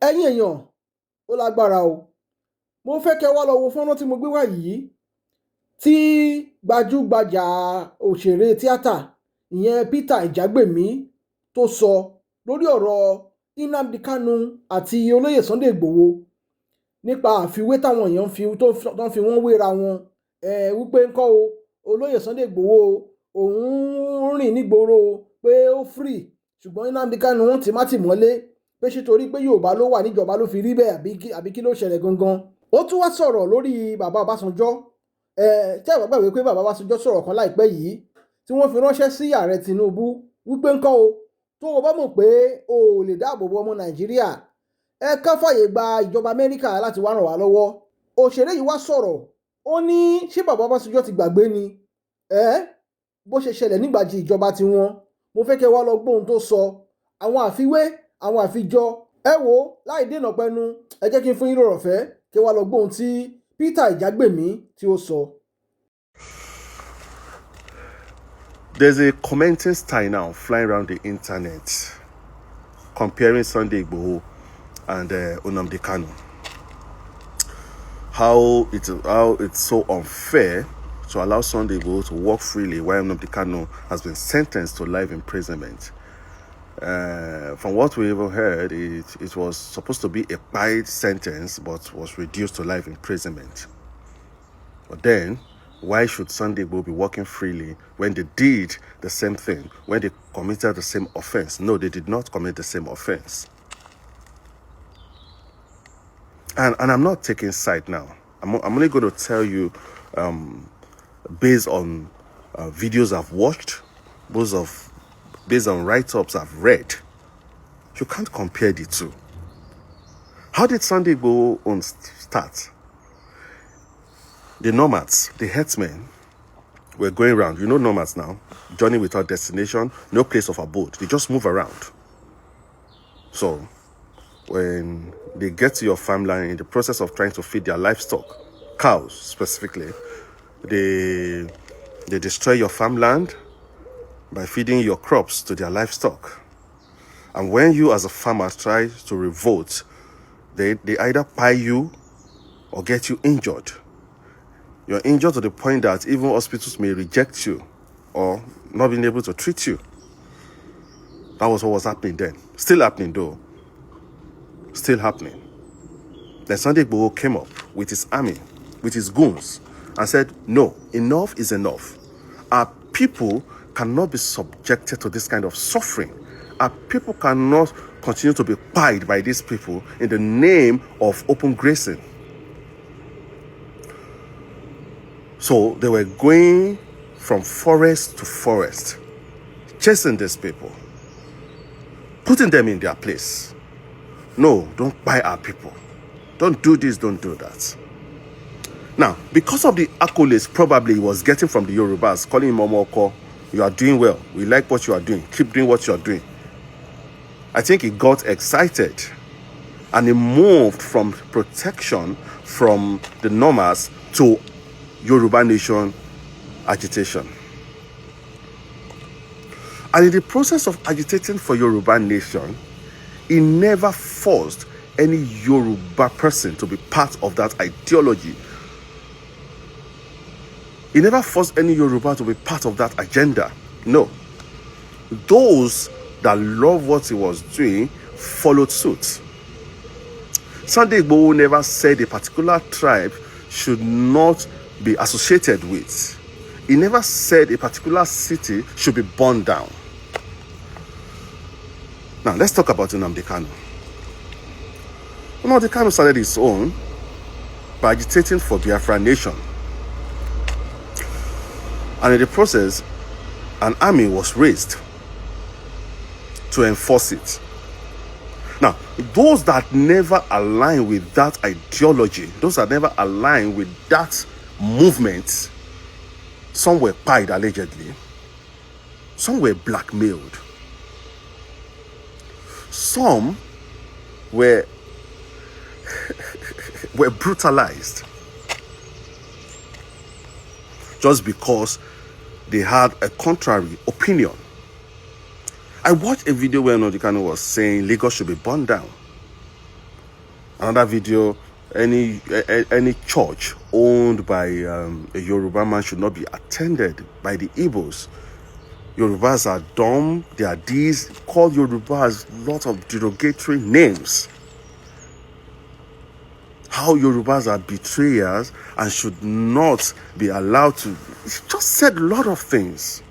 ẹ̀yin èèyàn ó lágbára o. Mo fẹ́ kẹ́ wá lọ wo fọ́nrán tí mo gbé wá yìí tí gbajúgbajà òṣèré tíátà ìyẹn Peter Ijagbemi tó sọ lórí ọ̀rọ̀ Nnamdi Kanu àti olóyè Sunday Igboho nípa àfiwé táwọn èèyàn fi wọ́n wéra wọn wípé ńkọ́ o olóyè Sunday Igboho òun rìn nígboro pé ó free ṣùgbọ́n Nnamdi Kanu wọ́n ti má tì mọ́lé pé ṣé torí pé Yorùbá ló wà níjọba ló fi rí bẹ́ẹ̀ àbí kí ló ṣẹlẹ̀ gangan. Ó tún wá sọ̀rọ̀ lórí bàbá Ọbásanjọ́ tẹ́ ẹ̀ gbàgbé pé bàbá Ọbásanjọ́ sọ̀rọ̀ kan láìpẹ́ yìí tí wọ́n fi ránṣẹ́ sí ààrẹ Tinubu wípé ńkọ́ o tó o bá mọ̀ pé o ò lè dáàbò bo ọmọ Nàìjíríà ẹ ká fàyè gba ìjọba Amẹ́ríkà láti wá ràn wá lọ́wọ́. Òṣèré yìí wá sọ̀rọ̀ ó ní ṣé bàbá Ọbásanjọ́ ti gbàgbé ni bó ṣe ṣẹlẹ̀ nígbàjì ìjọba tiwọn. Mo fẹ́ kẹ́ wá lọ gbóhun tó sọ àwọn àfiwé àwọn àfijọ ẹ wò láì dènà pẹnu ẹ jẹ́ kí n fún yín lọ́rọ̀ fẹ́ kí wá lọ gbóhun tí Peter Ijagbemi tí ó sọ. There's a commenting style now flying around the internet comparing Sunday Igboho and Nnamdi Kanu. How it's so unfair to allow Sunday Igboho to walk freely while Nnamdi Kanu has been sentenced to life imprisonment. From what we even heard, it was supposed to be a paid sentence, but was reduced to life imprisonment. But then, why should Sunday Igboho be walking freely when they did the same thing, when they committed the same offense? No, they did not commit the same offense. And I'm not taking side now. I'm only going to tell you, based on videos I've watched, based on write-ups I've read, you can't compare the two. How did Sunday Igboho start? The nomads, the herdsmen, were going around. You know nomads now, journey without destination, no place of abode. They just move around. So, when they get to your farmland in the process of trying to feed their livestock, cows specifically, they destroy your farmland by feeding your crops to their livestock. And when you as a farmer try to revolt, they either pie you or get you injured. You're injured to the point that even hospitals may reject you or not being able to treat you. That was what was happening then. Still happening though. Still happening. Then Sunday Igboho came up with his army, with his goons, and said, no, enough is enough. Our people cannot be subjected to this kind of suffering. Our people cannot continue to be pied by these people in the name of open grazing. So they were going from forest to forest, chasing these people, putting them in their place. No, don't buy our people. Don't do this, don't do that. Now, because of the accolades probably he was getting from the Yorubas, calling him Momoko, you are doing well. We like what you are doing. Keep doing what you are doing. I think he got excited and he moved from protection from the nomads to Yoruba nation agitation. And in the process of agitating for Yoruba nation, he never forced any Yoruba person to be part of that ideology. He never forced any Yoruba to be part of that agenda. No. Those that love what he was doing followed suit. Sunday Igboho never said a particular tribe should not be associated with. He never said a particular city should be burned down. Now, let's talk about Nnamdi Kanu. Nnamdi Kanu started his own by agitating for Biafra nation. And in the process, an army was raised to enforce it. Now, those that never align with that ideology, those that never align with that movement, some were pied allegedly, some were blackmailed, some were brutalized just because they had a contrary opinion. I watched a video where Nnamdi Kanu was saying Lagos should be burned down. Another video, any church owned by a Yoruba man should not be attended by the Igbos. Yorubas are dumb, they are these, call Yorubas lot of derogatory names. How Yorubas are betrayers and should not be allowed to. He just said a lot of things.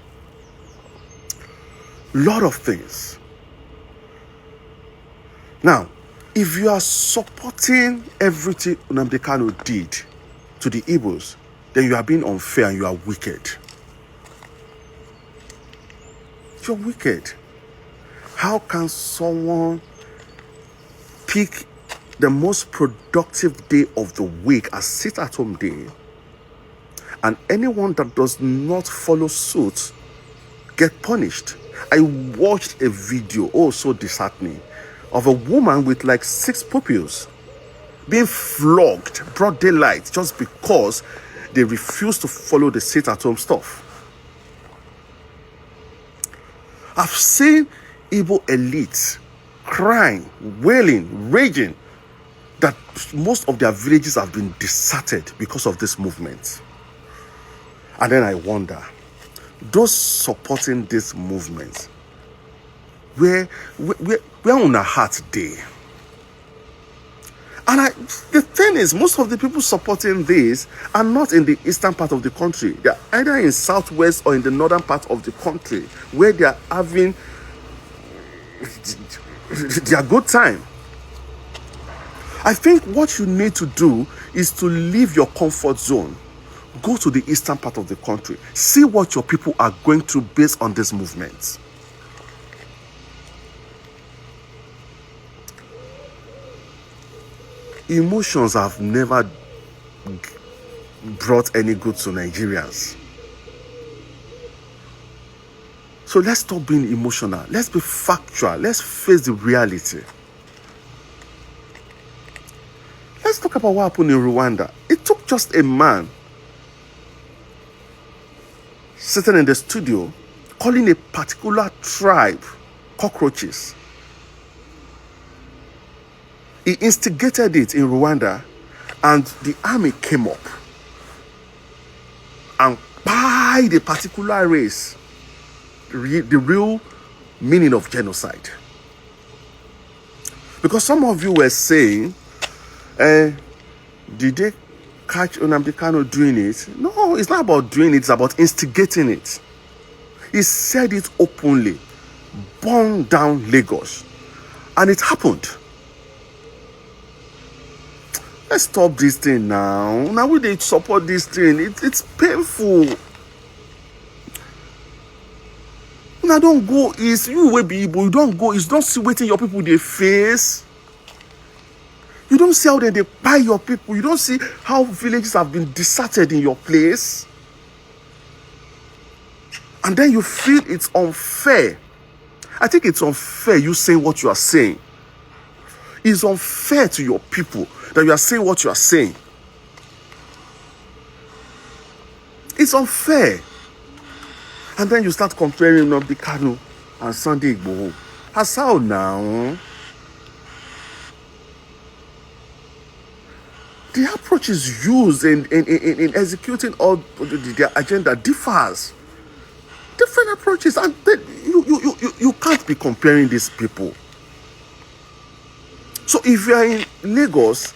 Lot of things. Now, if you are supporting everything Nnamdi Kanu did to the Igbos, then you are being unfair and you are wicked. You're wicked. How can someone pick the most productive day of the week as sit-at-home day, and anyone that does not follow suit get punished? I watched a video, oh so disheartening, of a woman with like 6 pupils being flogged broad daylight just because they refuse to follow the sit-at-home stuff. I've seen Igbo elites crying, wailing, raging that most of their villages have been deserted because of this movement. And then I wonder, those supporting this movement, where on a heart day? And the thing is, most of the people supporting this are not in the eastern part of the country. They are either in southwest or in the northern part of the country, where they are having their good time. I think what you need to do is to leave your comfort zone. Go to the eastern part of the country. See what your people are going through based on this movement. Emotions have never brought any good to Nigerians. So let's stop being emotional. Let's be factual. Let's face the reality. Let's talk about what happened in Rwanda. It took just a man sitting in the studio calling a particular tribe cockroaches. He instigated it in Rwanda, and the army came up and by the particular race, the real meaning of genocide. Because some of you were saying, did they catch Nnamdi Kanu doing it? No, it's not about doing it, it's about instigating it. He said it openly, burn down Lagos, and it happened. Let's stop this thing now. Now we need to support this thing. It's painful. Now don't go east. You will be able. You don't go east. Don't see waiting your people they face. You don't see how they buy your people. You don't see how villages have been deserted in your place. And then you feel it's unfair. I think it's unfair you saying what you are saying. It's unfair to your people that you are saying what you are saying. It's unfair. And then you start comparing Nnamdi Kanu and Sunday Igboho. As how now? The approaches used in executing all their agenda differs. Different approaches, and then you can't be comparing these people. So if you are in Lagos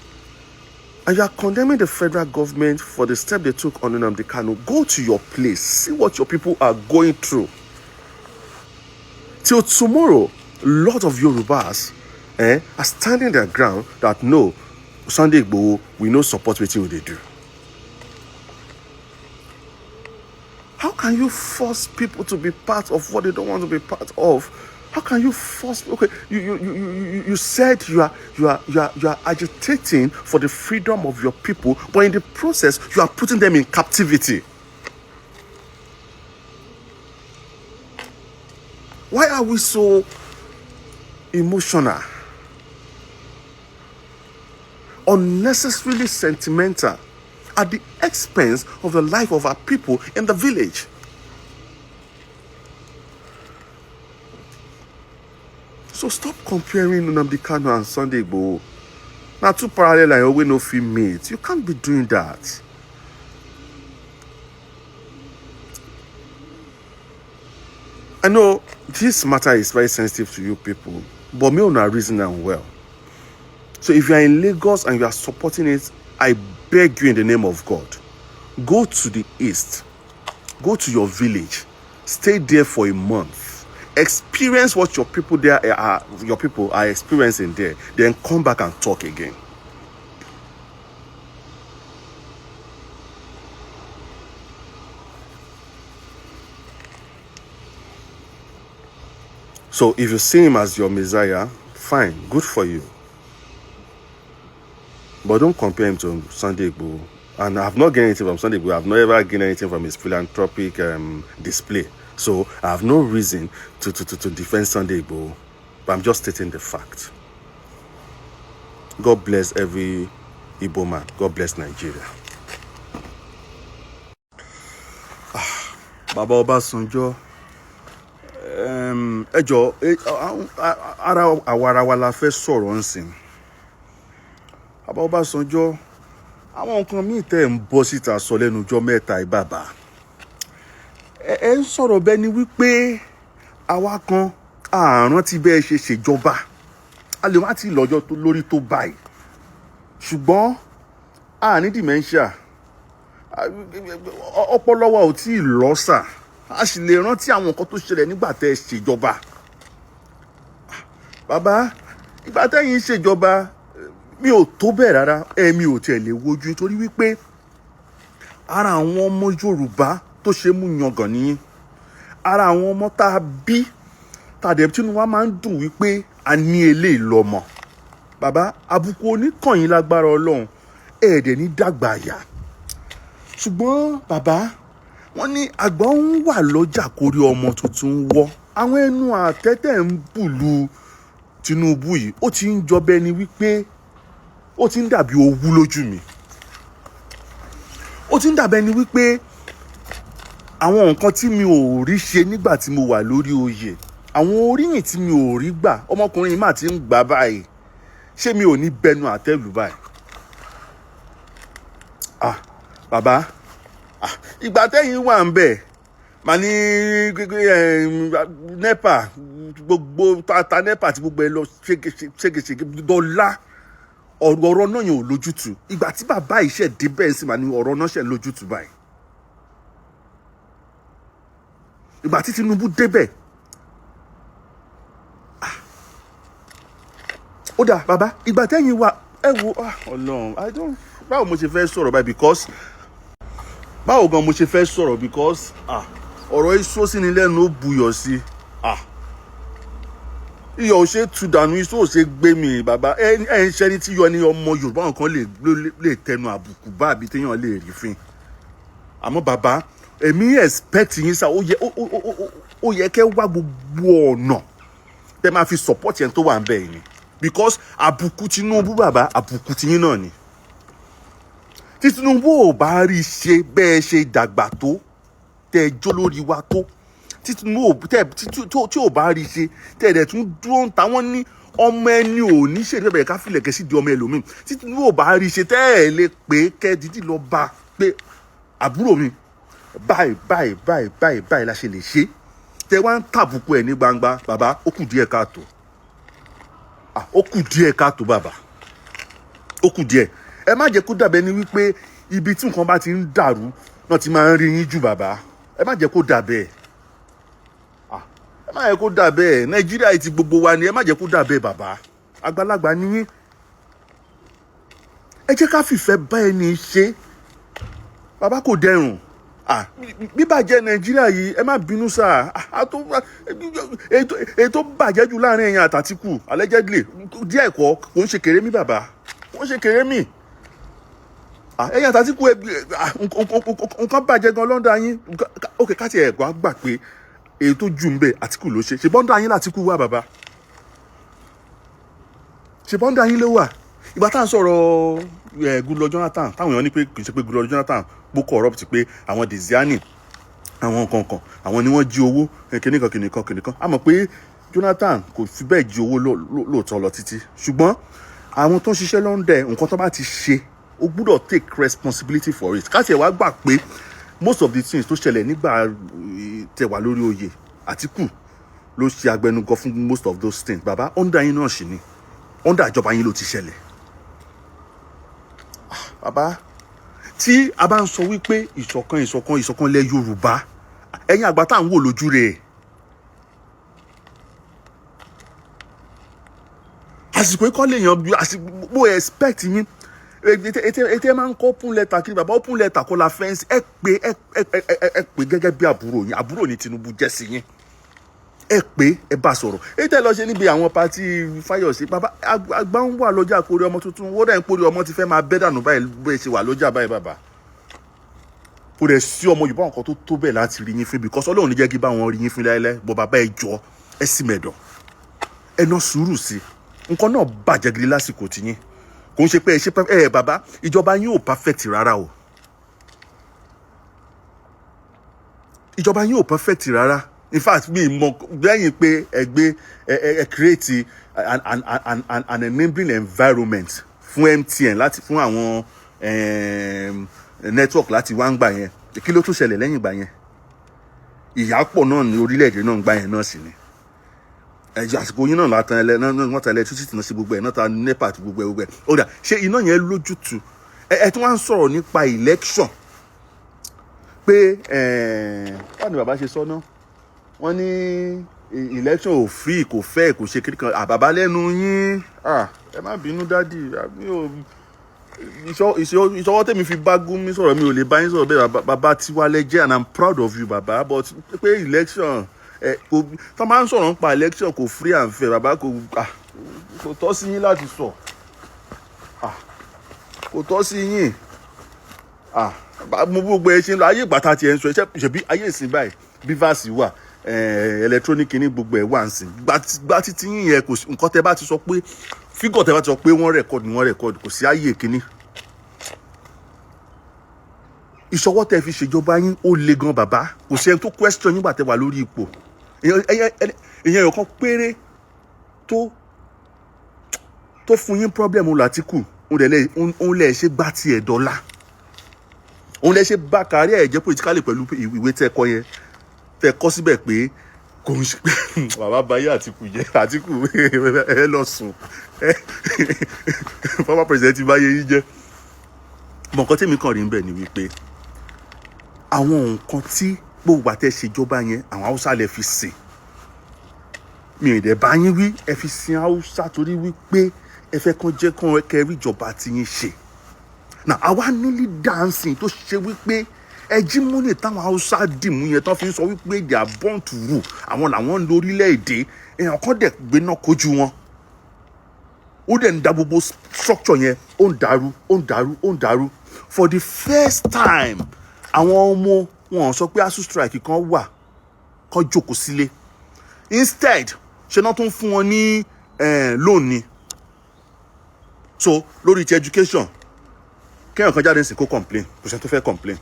and you are condemning the federal government for the step they took on Nnamdi Kanu, go to your place, see what your people are going through. Till tomorrow, a lot of Yorubas are standing their ground that no, Sunday Igboho, we no support what they do. How can you force people to be part of what they don't want to be part of? How can you force? Okay, you said you are agitating for the freedom of your people, but in the process you are putting them in captivity. Why are we so emotional, unnecessarily sentimental, at the expense of the life of our people in the village? So stop comparing Nnamdi Kanu and Sunday Igboho. Now, two parallel lines wey no fit meet. You can't be doing that. I know this matter is very sensitive to you people, but me una reason am well. So if you are in Lagos and you are supporting it, I beg you in the name of God, go to the east, go to your village, stay there for a month, experience what your people are experiencing there, then come back and talk again. So if you see him as your Messiah, fine, good for you. But don't compare him to Sunday Igboho. And I have not gained anything from Sunday Igboho. I have not ever gained anything from his philanthropic display. So I have no reason to defend Sunday Igboho. But I'm just stating the fact. God bless every Igbo man. God bless Nigeria. Baba Obasanjo. Ẹjọ́ ara àwarawa la fẹ́ sọ̀rọ̀ nsìn. Baba Obasanjo, àwọn nǹkan míì tẹ́ ń bọ́ síta sọ lẹ́nu ọjọ́ mẹ́ta bàbá. Ẹ ń sọ̀rọ̀ bẹ́ẹ̀ ni wípé àwa kan àrùn ti bẹ́ẹ̀ ṣe ṣèjọba. A lè má ti lọ́jọ́ lórí tó báyìí. Ṣùgbọ́n a ní dementia. Ọpọlọ wa ò tí ì lọ́sà. A sì lè rántí àwọn nǹkan tó ṣẹlẹ̀ nígbà tẹ́ ẹ ṣèjọba. Bàbá, ìgbà tẹ́yìn ṣèjọba mi ò tó bẹ́ẹ̀ rárá. Mi ò tiẹ̀ lè wojú nítorí wípé ara àwọn ọmọ Yorùbá tó ṣe mú yangàn nìyí. Ara àwọn ọmọ tá a bí tàdé tínú wa máa ń dùn wípé a ní eléyìí lọ́mọ. Bàbá, àbùkù oníkànnì lágbára Ọlọ́run, ẹ̀ẹ́dẹ̀ ní dàgbà àyà. Ṣùgbọ́n bàbá, wọ́n ní àgbà ń wà lọ́jà kórí ọmọ tuntun wọ́. Àwọn ẹnu àtẹ́tẹ̀ ń bùlù Tinubu yìí, ó ti ń jọbẹ ni wípé ó ti ń dàbí owú lójú mi. Ó ti ń dàbẹ ni wípé àwọn nǹkan tí mi ò rí ṣe nígbà tí mo wà lórí oyè, àwọn oríyìn tí mi ò rí gbà, ọmọkùnrin mà ti ń gbà báyìí. Ṣé mi ò ní bẹnu àtẹ́lù báyìí? Bàbá, ìgbà tẹ́yìn wà ń bẹ̀, mà ní NEPA, gbogbo tata NEPA àti gbogbo ẹ lọ ṣégeṣége dọ́là. Ọ̀rọ̀ náà yẹn ò lójútùú. Ìgbà tí bàbá iṣẹ́ dé bẹ́ẹ̀ sì mà ní ọ̀rọ̀ náà ṣe lójútùú báyìí. Ìgbà tí Tinubu débẹ̀, ó dà bàbá, ìgbà tẹ́yìn wà ẹ wo Ọlọ́run, báwo mo ṣe fẹ́ sọ̀rọ̀ báyìí because báwo gan mo ṣe fẹ́ sọ̀rọ̀ because ọ̀rọ̀ iṣó sí ni lẹ́nu ó buyọ̀ sí. Iyọ̀ ò ṣe tú dànù, iṣó ò ṣe gbé mi bàbá. Ẹ ń ṣẹ́ni tí yọ ní ọmọ Yorùbá nǹkan lè tẹnu àbùkù bá àbí téèyàn lè rí fín. Àmọ́ bàbá, èmi expect yín sá, ó yẹ kẹ́ wá gbogbo ọ̀nà tẹ́ máa fi support yẹn tó wà ń bẹ̀ yìí ni. Because àbùkù Tinubu bàbá, àbùkù tiyín náà ni. Tí Tinubu ò bá rí ṣe bẹ́ẹ̀ ṣe dàgbà tó, tẹ́ jó lórí wa tó, tí Tinubu tí ò bá rí ṣe, tẹ́ ẹ̀dẹ̀ tún dúró ń ta wọ́n ní ọmọ ẹni ò ní ṣe ìrẹ́bẹ̀rẹ̀ ká filẹ̀ kẹ́sì di ọmọ ẹlòmíì. Tí Tinubu ò bá rí ṣe, tẹ́ ẹ̀ lè pé kẹ́ dídì lọ bá pé àbúrò mi báyìí la ṣe lè ṣe. Tẹ́ wá ń tàbùkù ẹ̀ ní gbangba, bàbá, ó kù díẹ̀ káàtó. Ó kù díẹ̀ káàtó bàbá. Ó kù díẹ̀. Ẹ má jẹ́ kó dàbẹ́ ni wípé ibi tí nǹkan bá ti ń dàrú náà ti máa ń rí yín jù bàbá. Ẹ má jẹ́ kó dàbẹ́. Ẹ má jẹ́ kó dàbẹ́. Nàìjíríà ti gbogbo wa ni, ẹ má jẹ́ kó dàbẹ́ bàbá. Àgbàlagbà ni yín. Ẹ jẹ́ ká fìfẹ́ bá ẹni ṣe. Bàbá kò dẹrùn. Bíbàjẹ́ Nàìjíríà yìí, ẹ má bínú sáà. Ètò bàjẹ́ jù láàrin ẹ̀yin àtàtìkù allegedly díẹ̀ kọ́ kò ń ṣe kéré mi bàbá. Kò ń ṣe kéré mi. Ẹ̀yin àtàtìkù nǹkan bàjẹ́ gan lọ́ndà yín. Okay, ká tiẹ̀ gbà pé èyí tó jù ń bẹ Àtìkù ló ṣe. Ṣé bọ́ndà yín l'Àtìkù wà bàbá? Ṣé bọ́ndà yín ló wà? Ìgbà tá à ń sọ̀rọ̀ Goodluck Jonathan, táwọn èèyàn ní pé kì í ṣe pé Goodluck Jonathan bó corrupt pé àwọn Desiani, àwọn kankan, àwọn ni wọ́n jí owó kìnìkan. A mọ̀ pé Jonathan kò fi bẹ́ẹ̀ jí owó lóòótọ́ lọ títí. Ṣùgbọ́n àwọn tó ń ṣiṣẹ́ lọ́ndẹ̀ nǹkan tó bá ti ṣe ó gbúdọ̀ take responsibility for it. káṣí ẹ̀ wá gbà pé most of the things tó ṣẹlẹ̀ nígbà tẹ̀wá lórí oyè Àtíkù ló ṣe agbẹnugọ fún most of those things. Bàbá under yín náà ṣì ni, under ìjọba yín ló ti ṣẹlẹ̀. Bàbá tí a bá ń sọ wípé ìṣọ̀kan ilẹ̀ Yorùbá, ẹ̀yin àgbà tá à ń wò lójú rẹ̀, àsìkò ikọ́ lè yan bí àsìkò bó expect yín ètè máa ń kọ́ open letter kiri bàbá open letter kọ́ la fẹ́ǹsì ẹ pé gẹ́gẹ́ bí àbúrò ní Tinubu jẹ́ sí yín, ẹ pé ẹ bá sọ̀rọ̀ ètè lọ ṣe níbi àwọn pati Fáyọ̀sí bàbá àgbà ń wà lọ́jà kórè ọmọ tuntun wọ́n dẹ̀ ń kórè ọmọ ti fẹ́ máa bẹ́ dànù báyìí bẹ́ẹ̀ ṣe wà lọ́jà báyìí bàbá kò dẹ̀ sí ọmọ Yorùbá nǹkan tó tó bẹ́ẹ̀ láti rí yín fún because Ọlọ́run ní jẹ́ kí bá wọn rí yín fún láéláé bọ́ bàbá ẹ jọ ẹ sì mẹ̀dọ̀ ẹ ná sùúrù sí nǹkan náà bàjẹ́ gidi lásìkò tiyín kò ń ṣe pé ẹ bàbá ìjọba yín ò perfect rárá o ìjọba yín ò perfect rárá in fact mi mọ lẹ́yìn pé ẹ create an enabling environment fún MTN láti fún àwọn network láti wá ń gbà yẹn kí ló tún ṣẹlẹ̀ lẹ́yìn ìgbà yẹn ìyàpọ̀ náà ní orílẹ̀-èdè náà ń gbà yẹn náà sì ni ẹjọ àsìkò yín náà látàn wọ́n ta electricity náà sí gbogbo ẹ̀ náà ta nepa àti gbogbo ẹ̀ ó dà ṣé iná yẹn lójútu ẹ tí wọ́n á sọ̀rọ̀ nípa election pé báwo ni bàbá ṣe sọ náà wọ́n ní election ò free kò fẹ́ kò ṣe kiri kan àbàbá lẹ́nu yín ẹ má bínú dádì ìṣọwọ́ tèmi fi bá Gumi sọ̀rọ̀ mi ò lè bá yín sọ̀rọ̀ bẹ́ẹ̀ bàbá tiwa lẹ́jẹ́ and I'm proud of you bàbá but pé election tó máa ń sọ̀rọ̀ nípa election kò free and fair bàbá kò tọ́ sí yín láti sọ kò tọ́ sí yín mo gbogbo ẹ ṣe ń lọ ayé ìgbà tá a ti ẹ̀ ń sọ ṣebí ayé ìsìn báyìí bivas wà electronic ní gbogbo ẹ̀ wà ń sìn gba títí yín yẹn kò sí nǹkan tẹ́ bá ti sọ pé fígọ̀ tẹ́ bá ti sọ pé wọ́n record kò sí ayé kínní ìṣọwọ́ tẹ́ fi ṣèjọba yín ó le gan bàbá kò sí ẹni tó question nígbà tẹ́ wà lórí ipò èèyàn kan péré tó fún yín problem l'Àtíkù òun lè ṣe gbá tiẹ̀ dọ́là òun lè ṣe bá kárí ẹ̀ jẹ́ politically pẹ̀lú ìwé tẹ́ kọ yẹn tẹ́ kọ síbẹ̀ pé kò ń ṣe pé bàbá báyé Àtíkù jẹ́ Àtíkù ẹ lọ sùn former president ti báyé yín jẹ́ mọ̀ nǹkan tèmi kàn rí níbẹ̀ ni wípé àwọn nǹkan tí gbogbo àtẹ ṣèjọba yẹn àwọn Haúsá lè fi sìn mi ò dẹ̀ bá yín wí ẹ fi sin Haúsá torí wípé ẹ fẹ́ kàn jẹ́ kàn kẹrí ìjọba tí yín ṣe náà àwa nílí dancing tó ṣe wípé ẹjímúnì táwọn Haúsá dìmú yẹn tán fi ń sọ wípé they are born to rule àwọn làwọn ń lo orílẹ̀-èdè èèyàn kan dẹ̀ gbéná kojú wọn ó dẹ̀ ń da gbogbo structure yẹn ó ń dàrú for the first time àwọn ọmọ wọn sọ pé ASUU strike kan wà kan jókòó sílé instead ṣe náà tún fún wọn ní loan ni so lórí ti education kéèyàn kan jáde sí kó complain kò sẹ́ni tó fẹ́ complain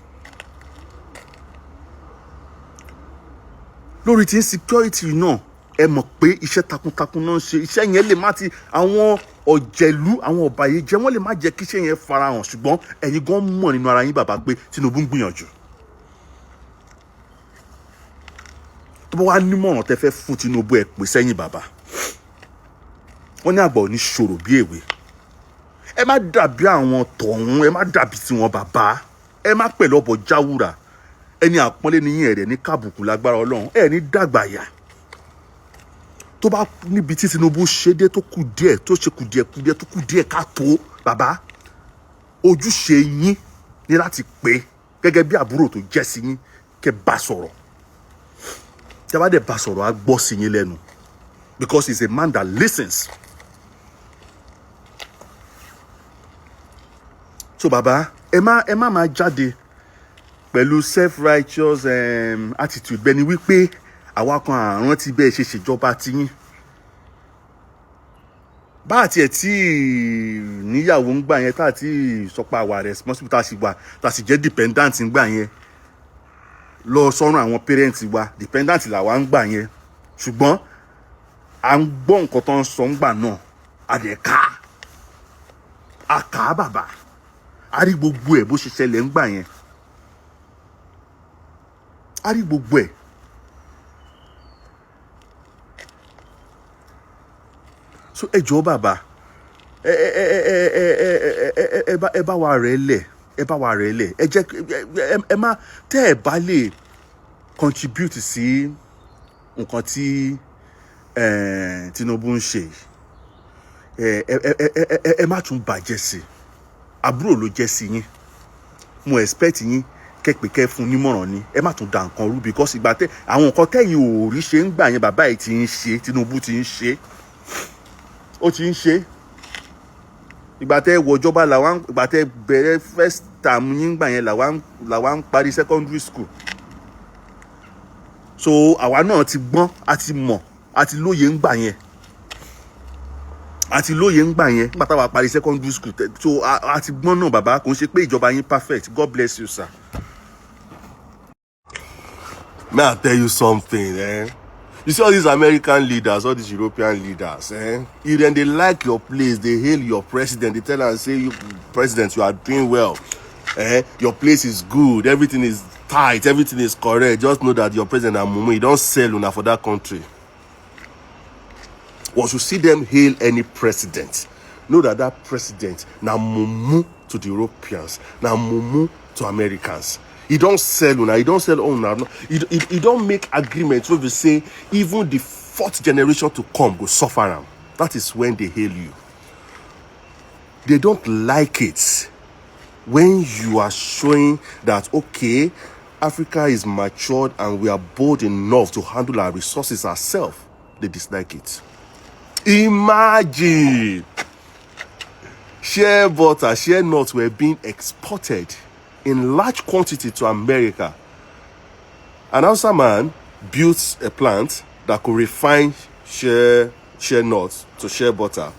lórí ti insecurity náà ẹ mọ̀ pé iṣẹ́ takuntakun náà ń ṣe iṣẹ́ yẹn lè má ti àwọn ọ̀jẹ̀lú àwọn ọ̀bàyéjẹ́ wọ́n lè má jẹ́ kí iṣẹ́ yẹn farahàn ṣùgbọ́n ẹ̀yin gan mọ̀ nínú ara yín bàbá pé Tinubu ń gbìyànjú tó bá wá nímọ̀ràn tẹ́ fẹ́ fún Tinubu ẹ pè sẹ́yìn bàbá wọ́n ní àgbà ò ní ṣòro bí èwe ẹ má dàbí àwọn tọ̀hún ẹ má dàbí tiwọn bàbá ẹ má pẹ̀lú ọ̀bọ̀ jáwúrà ẹni àpọ́nlé ni yín ẹ̀rẹ̀ ní kábùkù lágbára Ọlọ́run ẹ̀ ní dàgbàyà tó bá níbi tí Tinubu ṣe dé tó kù díẹ̀ tó ṣe kùdìẹ̀kùdìẹ̀ tó kù díẹ̀ ká tó bàbá ojúṣe yín ní láti pé gẹ́gẹ́ bí àbúrò tó jẹ́ sí yín kẹ́ bá sọ̀rọ̀ tí a bá dẹ̀ bá sọ̀rọ̀ á gbọ́ sí yín lẹ́nu because he is a man that listens. So bàbá ẹ má máa jáde pẹ̀lú self-righteous attitude bẹ́ẹ̀ ni wípé àwa kan àrùn ti bẹ́ẹ̀ ṣe ṣèjọba tiyín bá àti ẹ̀ tí níyàwó ń gbà yẹn tá àti sọpá àwa responsible tá a sì jẹ́ dependent ń gbà yẹn lọ sọ́run àwọn parents wa dependent làwa ń gbà yẹn ṣùgbọ́n à ń gbọ́ nǹkan tó ń sọ ń gbà náà àdẹ̀ká Aka bàbá. Ari gbogbo ẹ̀ bó ṣe ṣẹlẹ̀ ńgbà yẹn. Ari gbogbo ẹ̀. So ẹ jọ̀ọ́ bàbá. Ẹ bá wa rẹ̀ lẹ̀. Ẹ bá wa rẹ̀ lẹ̀. Ẹ jẹ́ ẹ má tẹ́ ẹ bá lè contribute sí nǹkan tí Tinubu ń ṣe. Ẹ má tún bàjẹ́ sí. Àbúrò ló jẹ́ sí yín. Mo expect yín kẹ́pẹ̀kẹ́ fún nímọ̀ràn ni. Ẹ má tún da nǹkan rú because ìgbà tẹ́ àwọn nǹkan tẹ́yìn ò rí ṣe ń gbà yẹn bàbá yìí ti ń ṣe. Tinubu ti ń ṣe. Ó ti ń ṣe. Ìgbà tẹ́ wọ ìjọba làwọn ìgbà tẹ́ bẹ̀rẹ̀ first term yín gbà yẹn làwọn parí secondary school. So àwa náà ti gbọ́n, a ti mọ̀, a ti lóye ń gbà yẹn. Àti lóye ń gbà yẹn nígbà táwa parí secondary school. So a ti gbọ́n náà bàbá, kò ń ṣe pé ìjọba yín perfect. God bless you, sir. May I tell you something, You see all these American leaders, all these European leaders, You then they like your place, they hail your president, they tell and say, you president, you are doing well. Your place is good, everything is tight, everything is correct. Just know that your president and Mumu, you don't sell una for that country. Once you see them hail any president, know that that president now mumu to the Europeans, now mumu to Americans. He don't sell una, he don't sell una. He don't make agreements where we say even the fourth generation to come will suffer am. That is when they hail you. They don't like it when you are showing that, okay, Africa is matured and we are bold enough to handle our resources ourselves. They dislike it. Imagine share butter, share nuts were being exported in large quantity to America. An Hausa man built a plant that could refine share nuts to share butter.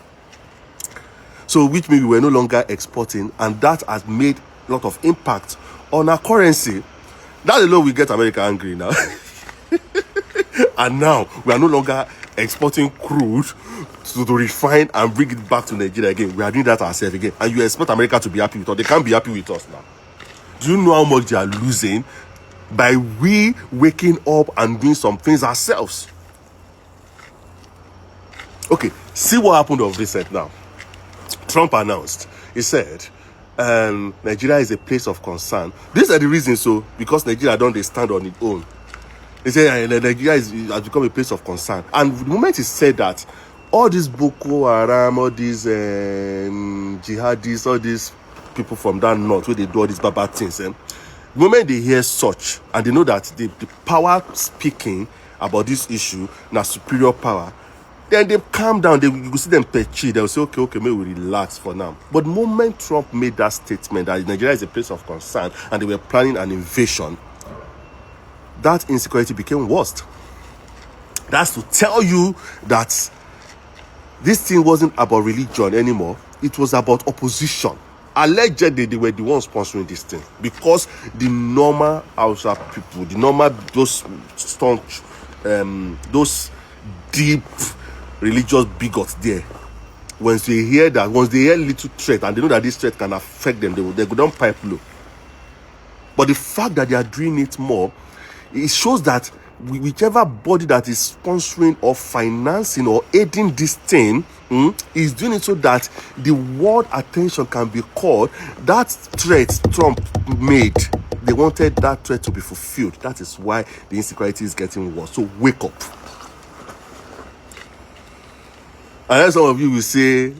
So which means we were no longer exporting, and that has made a lot of impact on our currency. That alone will get America angry now. And now we are no longer exporting crude to refine and bring it back to Nigeria again. We are doing that ourselves again. And you expect America to be happy with us. They can't be happy with us now. Do you know how much they are losing by we waking up and doing some things ourselves? Okay, see what happened of recent now. Trump announced, he said, Nigeria is a place of concern. These are the reasons, so because Nigeria don't stand on its own. He said Nigeria has become a place of concern. And the moment he said that, all these Boko Haram, all these jihadists, all these people from that north where they do all these bad things, the moment they hear such and they know that the power speaking about this issue now superior power, then they calm down. You will see them petty. They'll say, okay, maybe we relax for now. But the moment Trump made that statement that Nigeria is a place of concern and they were planning an invasion, that insecurity became worse. That's to tell you that this thing wasn't about religion anymore. It was about opposition. Allegedly, they were the ones sponsoring this thing because the normal Hausa people, the normal, those staunch, those deep religious bigots there, once they hear little threat and they know that this threat can affect them, they go down pipe low. But the fact that they are doing it more, it shows that whichever body that is sponsoring or financing or aiding this thing is doing it so that the world attention can be called. That threat Trump made, they wanted that threat to be fulfilled. That is why the insecurity is getting worse. So wake up. And then some of you will say,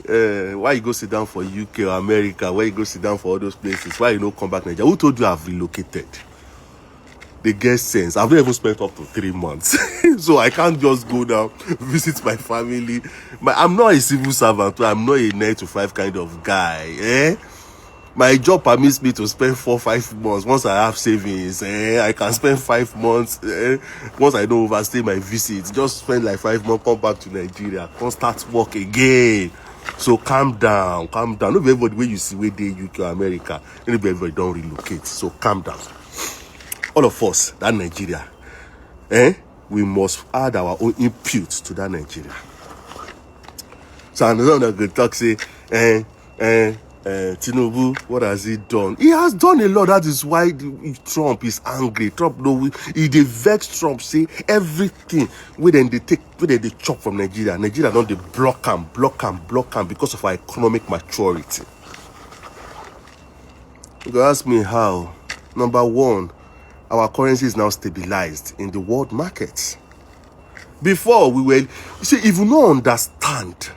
why you go sit down for UK or America? Why you go sit down for all those places? Why you don't come back to Nigeria? Who told you I've relocated? They get sense. I've not even spent up to 3 months. So I can't just go down, visit my family. I'm not a civil servant. I'm not a 9 to 5 kind of guy. My job permits me to spend 4 or 5 months. Once I have savings, I can spend 5 months. Once I don't overstay my visit, just spend like 5 months, come back to Nigeria, come start work again. So calm down. Not everybody where you see where they UK or America, everybody don't relocate. So calm down. All of us, that Nigeria, we must add our own input to that Nigeria. So another one that could talk say, Tinubu, what has he done? He has done a lot. That is why Trump is angry. Trump, no, he dey vex Trump. Say everything where they chop from Nigeria. Nigeria don't they block him because of our economic maturity. You go ask me how. Number one, our currency is now stabilized in the world markets. Before we were, you see, if you don't understand,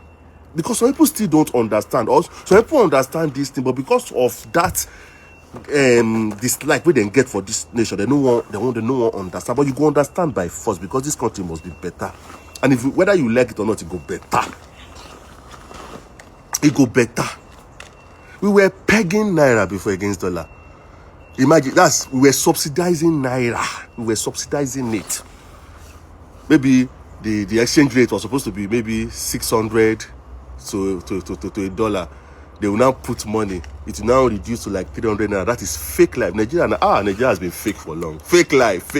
because some people still don't understand us. Some people understand this thing, but because of that dislike we then get for this nation, they no one understand. But you go understand by force, because this country must be better. And if whether you like it or not, it go better. It go better. We were pegging naira before against dollar. Imagine we were subsidizing naira. We were subsidizing it. Maybe the exchange rate was supposed to be maybe 600 to $1. They will now put money. It will now reduce to like 300 naira. That is fake life. Nigeria has been fake for long. Fake life.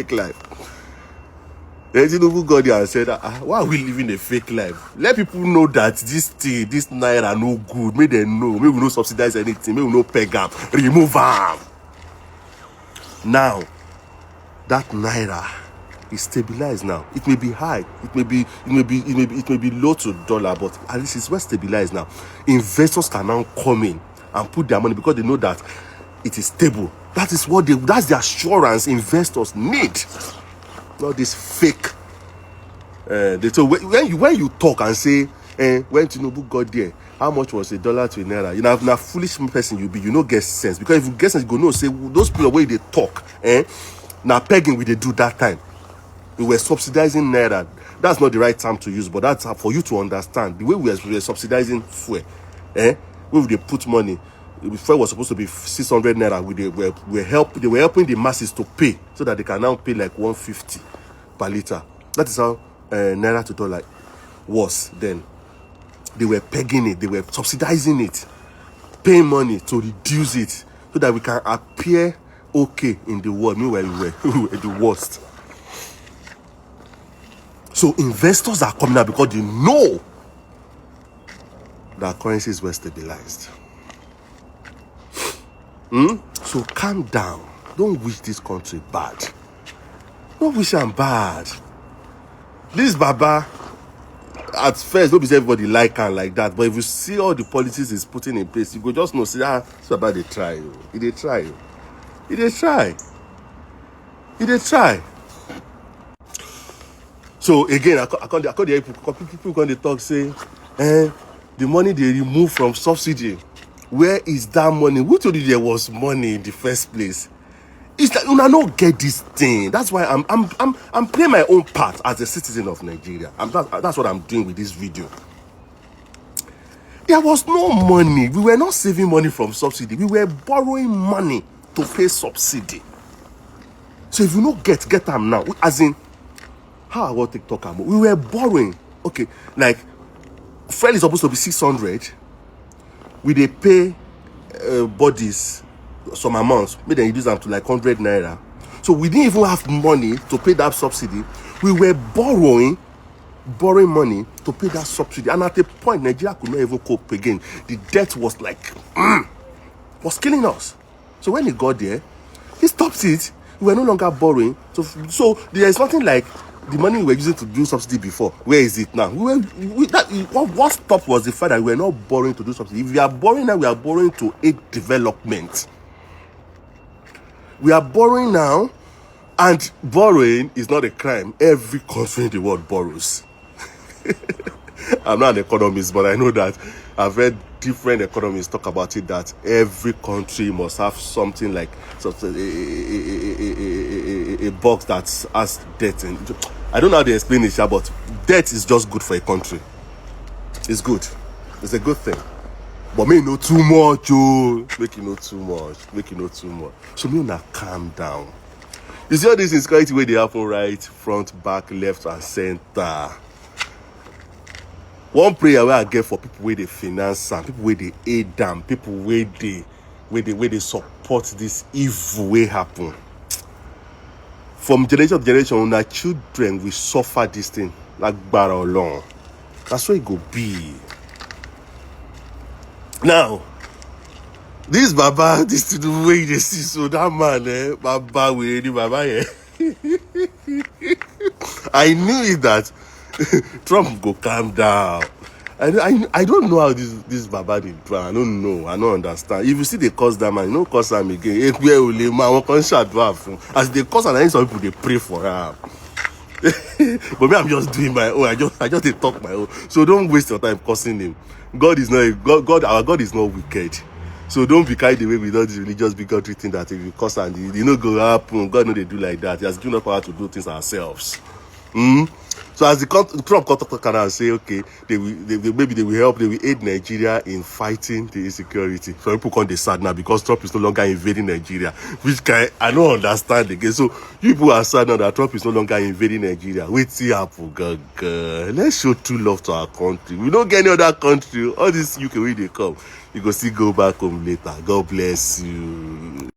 Then Tinubu got there and said, why are we living a fake life? Let people know that this naira no good. Make them know. Maybe we no subsidize anything. Maybe we no peg up. Remove them. Now, that naira is stabilized now. It may be high. It may be low to dollar, but at least it's well stabilized now. Investors can now come in and put their money because they know that it is stable. That's the assurance investors need. Not this fake. So when you talk and say, when Tinubu got there, how much was $1 to a naira? You know, now foolish person you no get sense, because if you get sense, you go no say those people where they talk, now pegging we they do that time. We were subsidizing naira. That's not the right term to use, but that's for you to understand the way we were subsidizing fuel. Where they put money. Fuel was supposed to be 600 naira. They were helping the masses to pay so that they can now pay like 150 per liter. That is how naira to dollar was then. They were pegging it. They were subsidizing it, paying money to reduce it so that we can appear okay in the world. Meanwhile, we were the worst. So investors are coming out because they know that currencies were stabilized. So calm down. Don't wish this country bad. Don't wish them bad. This Baba, at first, nobody say everybody like and like that. But if you see all the policies he's putting in place, you go just know, see, this Baba, they try. They try. So again, I can't hear people going to talk, say, the money they remove from subsidy, where is that money? Who told you there was money in the first place? It's like I don't get this thing. That's why I'm playing my own part as a citizen of Nigeria. That's what I'm doing with this video. There was no money. We were not saving money from subsidy. We were borrowing money to pay subsidy. So if you don't get them now, as in, how I want to talk about? We were borrowing. Okay, like fuel is supposed to be 600. We they pay bodies some amounts. Maybe they reduce them to like 100 naira. So we didn't even have money to pay that subsidy. We were borrowing money to pay that subsidy. And at a point, Nigeria could not even cope again. The debt was like was killing us. So when he got there, he stopped it. We were no longer borrowing. So there is nothing like the money we were using to do subsidy before. Where is it now? What stopped was the fact that we were not borrowing to do subsidy. If we are borrowing now, we are borrowing to aid development. We are borrowing now, and borrowing is not a crime. Every country in the world borrows. I'm not an economist, but I know that I've read different economists talk about it, that every country must have something like a box that has debt. And I don't know how they explain it, but debt is just good for a country. It's good. It's a good thing. But me know too much, oh. Make you know too much. So me now calm down. You see all this insecurity where they happen right, front, back, left, and center. One prayer where I get for people where they finance and people where they aid them, people where they support this evil way happen. From generation to generation, our children will suffer this thing like barrel along. That's what it go be. Now, This Baba, this to the way they see, so that man, Baba, we any Baba, yeah. I knew it that Trump go calm down. I don't know how this Baba did plan. I don't know. I don't understand. If you see they curse that man, you don't curse him again. As they curse and some people they pray for him. But me, I'm just doing my own. I just they talk my own. So don't waste your time cursing him. God is not our God is not wicked. So don't be carried away with all this religious bigotry thing that if you curse and you know go happen. God know they do like that. He has given us power to do things ourselves. So as the Trump can and say, okay, maybe they will help, they will aid Nigeria in fighting the insecurity. So people can't decide now because Trump is no longer invading Nigeria, which I don't understand again. So people are sad now that Trump is no longer invading Nigeria. Wait see happen, God. Let's show true love to our country. We don't get any other country. All this UK where they come, you go see go back home later. God bless you.